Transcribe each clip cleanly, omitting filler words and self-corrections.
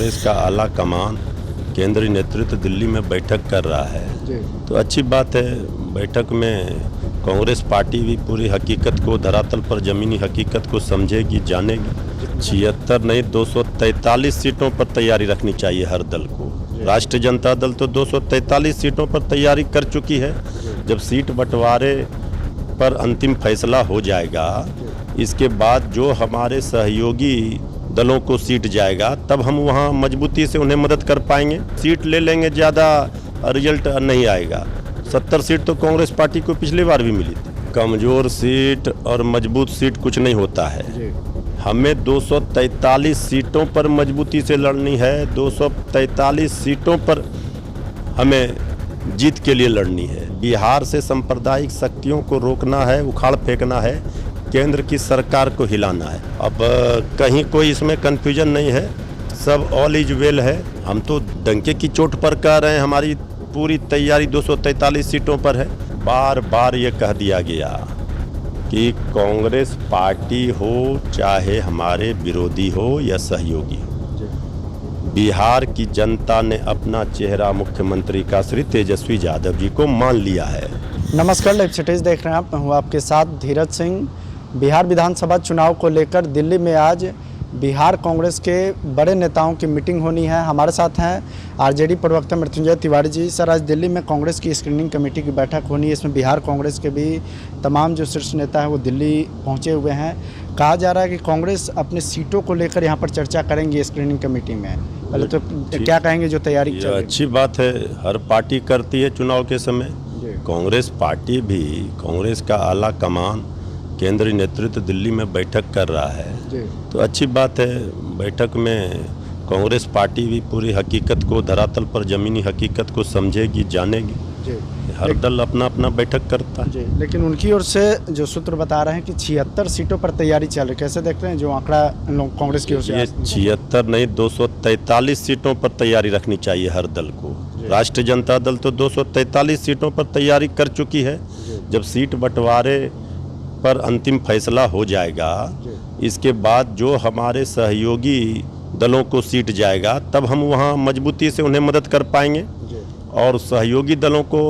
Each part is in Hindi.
कांग्रेस का आला कमान केंद्रीय नेतृत्व दिल्ली में बैठक कर रहा है तो अच्छी बात है। बैठक में कांग्रेस पार्टी भी पूरी हकीकत को, धरातल पर ज़मीनी हकीकत को समझेगी, जानेगी। 76 नहीं 243 सीटों पर तैयारी रखनी चाहिए हर दल को। राष्ट्रीय जनता दल तो 243 सीटों पर तैयारी कर चुकी है। जब सीट बंटवारे पर अंतिम फैसला हो जाएगा, इसके बाद जो हमारे सहयोगी दलों को सीट जाएगा, तब हम वहाँ मजबूती से उन्हें मदद कर पाएंगे। सीट ले लेंगे, ज़्यादा रिजल्ट नहीं आएगा। 70 सीट तो कांग्रेस पार्टी को पिछली बार भी मिली थी। कमज़ोर सीट और मजबूत सीट कुछ नहीं होता है। हमें 243 सीटों पर मजबूती से लड़नी है। 243 सीटों पर हमें जीत के लिए लड़नी है। बिहार से सांप्रदायिक शक्तियों को रोकना है, उखाड़ फेंकना है, केंद्र की सरकार को हिलाना है। अब कहीं कोई इसमें कन्फ्यूजन नहीं है, सब ऑल इज वेल है। हम तो डंके की चोट पर कह रहे हैं, हमारी पूरी तैयारी 243 सीटों पर है। बार बार ये कह दिया गया कि कांग्रेस पार्टी हो चाहे हमारे विरोधी हो या सहयोगी हो, बिहार की जनता ने अपना चेहरा मुख्यमंत्री का श्री तेजस्वी यादव जी को मान लिया है। नमस्कार, लाइव सिटीज देख रहे हैं आप। मैं हूँ आपके साथ धीरज सिंह। बिहार विधानसभा चुनाव को लेकर दिल्ली में आज बिहार कांग्रेस के बड़े नेताओं की मीटिंग होनी है। हमारे साथ हैं आरजेडी प्रवक्ता मृत्युंजय तिवारी जी। सर, आज दिल्ली में कांग्रेस की स्क्रीनिंग कमेटी की बैठक होनी है। इसमें बिहार कांग्रेस के भी तमाम जो शीर्ष नेता हैं वो दिल्ली पहुंचे हुए हैं। कहा जा रहा है कि कांग्रेस अपनी सीटों को लेकर यहां पर चर्चा करेंगे स्क्रीनिंग कमेटी में। पहले तो क्या कहेंगे जो तैयारी चल रही है? अच्छी बात है, हर पार्टी करती है चुनाव के समय। कांग्रेस पार्टी भी, कांग्रेस का आला कमान केंद्रीय नेतृत्व दिल्ली में बैठक कर रहा है तो अच्छी बात है। बैठक में कांग्रेस पार्टी भी पूरी हकीकत को, धरातल पर ज़मीनी हकीकत को समझेगी, जानेगी। हर दल अपना अपना बैठक करता है। लेकिन उनकी ओर से जो सूत्र बता रहे हैं कि 76 सीटों पर तैयारी चल रही है, कैसे देखते हैं जो आंकड़ा कांग्रेस की ओर से? ये 76 नहीं 243 सीटों पर तैयारी रखनी चाहिए हर दल को। राष्ट्रीय जनता दल तो 243 सीटों पर तैयारी कर चुकी है। जब सीट बंटवारे पर अंतिम फैसला हो जाएगा, इसके बाद जो हमारे सहयोगी दलों को सीट जाएगा, तब हम वहाँ मजबूती से उन्हें मदद कर पाएंगे। और सहयोगी दलों को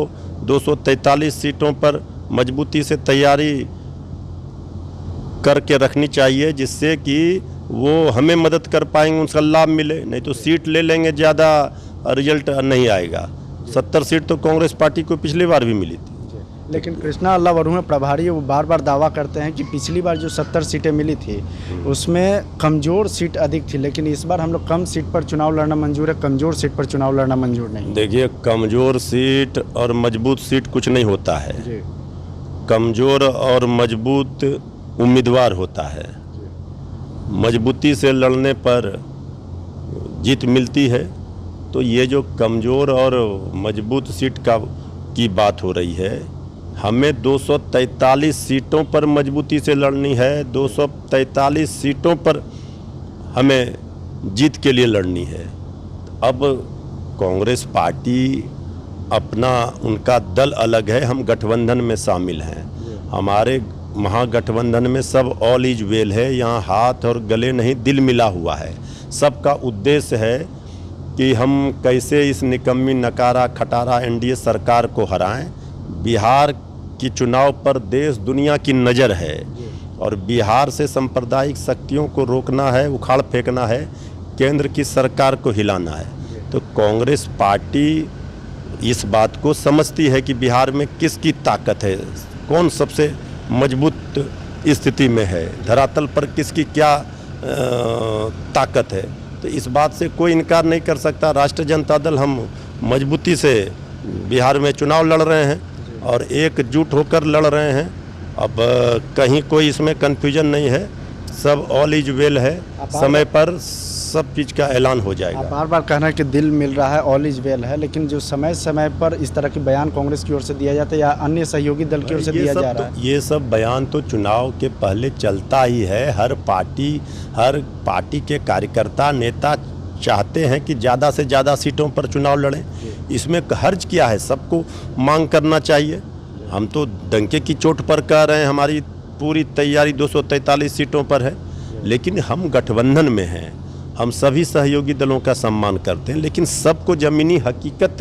243 सीटों पर मजबूती से तैयारी करके रखनी चाहिए, जिससे कि वो हमें मदद कर पाएंगे, उनका लाभ मिले। नहीं तो सीट ले लेंगे, ज़्यादा रिजल्ट नहीं आएगा। 70 सीट तो कांग्रेस पार्टी को पिछली बार भी मिली थी। लेकिन कृष्णा अल्लाह वरुण प्रभारी वो बार बार दावा करते हैं कि पिछली बार जो 70 सीटें मिली थी उसमें कमज़ोर सीट अधिक थी, लेकिन इस बार हम लोग कम सीट पर चुनाव लड़ना मंजूर है, कमज़ोर सीट पर चुनाव लड़ना मंजूर नहीं। देखिए, कमज़ोर सीट और मजबूत सीट कुछ नहीं होता है। कमज़ोर और मजबूत उम्मीदवार होता है। मजबूती से लड़ने पर जीत मिलती है। तो ये जो कमज़ोर और मजबूत सीट की बात हो रही है, हमें 243 सीटों पर मजबूती से लड़नी है। 243 सीटों पर हमें जीत के लिए लड़नी है। अब कांग्रेस पार्टी अपना, उनका दल अलग है, हम गठबंधन में शामिल हैं। हमारे महागठबंधन में सब ऑल इज वेल है। यहाँ हाथ और गले नहीं, दिल मिला हुआ है। सबका उद्देश्य है कि हम कैसे इस निकम्मी नकारा खटारा एनडीए सरकार को हराएं। बिहार की चुनाव पर देश दुनिया की नज़र है और बिहार से सांप्रदायिक शक्तियों को रोकना है, उखाड़ फेंकना है, केंद्र की सरकार को हिलाना है। तो कांग्रेस पार्टी इस बात को समझती है कि बिहार में किसकी ताकत है, कौन सबसे मजबूत स्थिति में है, धरातल पर किसकी क्या ताकत है। तो इस बात से कोई इनकार नहीं कर सकता। राष्ट्रीय जनता दल हम मजबूती से बिहार में चुनाव लड़ रहे हैं और एकजुट होकर लड़ रहे हैं। अब कहीं कोई इसमें कन्फ्यूजन नहीं है, सब ऑल इज वेल है। समय पर सब चीज़ का ऐलान हो जाएगा। बार बार कहना है कि दिल मिल रहा है, ऑल इज वेल है, लेकिन जो समय समय पर इस तरह के बयान कांग्रेस की ओर से दिया जाता है या अन्य सहयोगी दल की ओर से दिया जा रहा है, ये सब बयान तो चुनाव के पहले चलता ही है। हर पार्टी के कार्यकर्ता नेता चाहते हैं कि ज़्यादा से ज़्यादा सीटों पर चुनाव लड़ें। इसमें हर्ज क्या है, सबको मांग करना चाहिए। हम तो डंके की चोट पर कह रहे हैं, हमारी पूरी तैयारी 243 सीटों पर है। लेकिन हम गठबंधन में हैं, हम सभी सहयोगी दलों का सम्मान करते हैं, लेकिन सबको ज़मीनी हकीकत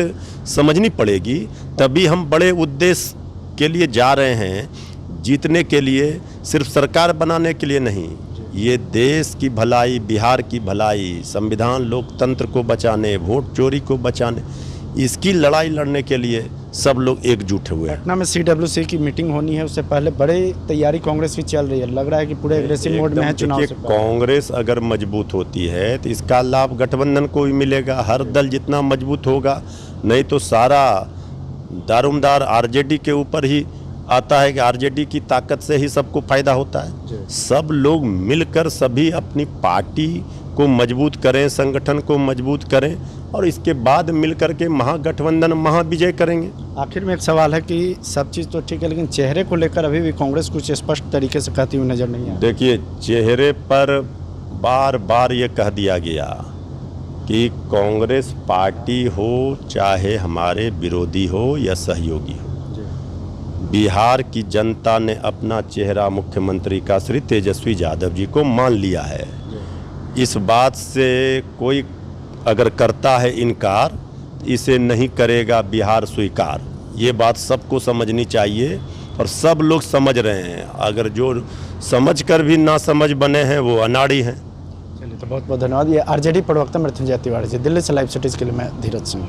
समझनी पड़ेगी। तभी हम बड़े उद्देश्य के लिए जा रहे हैं, जीतने के लिए, सिर्फ सरकार बनाने के लिए नहीं। ये देश की भलाई, बिहार की भलाई, संविधान लोकतंत्र को बचाने, वोट चोरी को बचाने, इसकी लड़ाई लड़ने के लिए सब लोग एकजुट हुए हैं। पटना में CWC की मीटिंग होनी है, उससे पहले बड़ी तैयारी कांग्रेस की चल रही है। लग रहा है कि पूरे एग्रेसिव मोड में है चुनाव से पहले। कांग्रेस अगर मजबूत होती है तो इसका लाभ गठबंधन को भी मिलेगा। हर दल जितना मजबूत होगा, नहीं तो सारा दारोमदार आरजेडी के ऊपर ही आता है कि आरजेडी की ताकत से ही सबको फायदा होता है। सब लोग मिलकर सभी अपनी पार्टी को मजबूत करें, संगठन को मजबूत करें और इसके बाद मिलकर के महागठबंधन महाविजय करेंगे। आखिर में एक सवाल है कि सब चीज़ तो ठीक है, लेकिन चेहरे को लेकर अभी भी कांग्रेस कुछ स्पष्ट तरीके से कहती हुई नजर नहीं है। देखिए, चेहरे पर बार बार ये कह दिया गया कि कांग्रेस पार्टी हो चाहे हमारे विरोधी हो या सहयोगी हो, बिहार की जनता ने अपना चेहरा मुख्यमंत्री का श्री तेजस्वी यादव जी को मान लिया है। इस बात से कोई अगर करता है इनकार, इसे नहीं करेगा बिहार स्वीकार। ये बात सबको समझनी चाहिए और सब लोग समझ रहे हैं। अगर जो समझ कर भी ना समझ बने हैं वो अनाड़ी हैं। चलिए, तो बहुत बहुत धन्यवाद। ये आरजेडी प्रवक्ता मृत्युंजय तिवारी जी, दिल्ली से लाइव सिटीज़ के लिए मैं धीरज सिंह।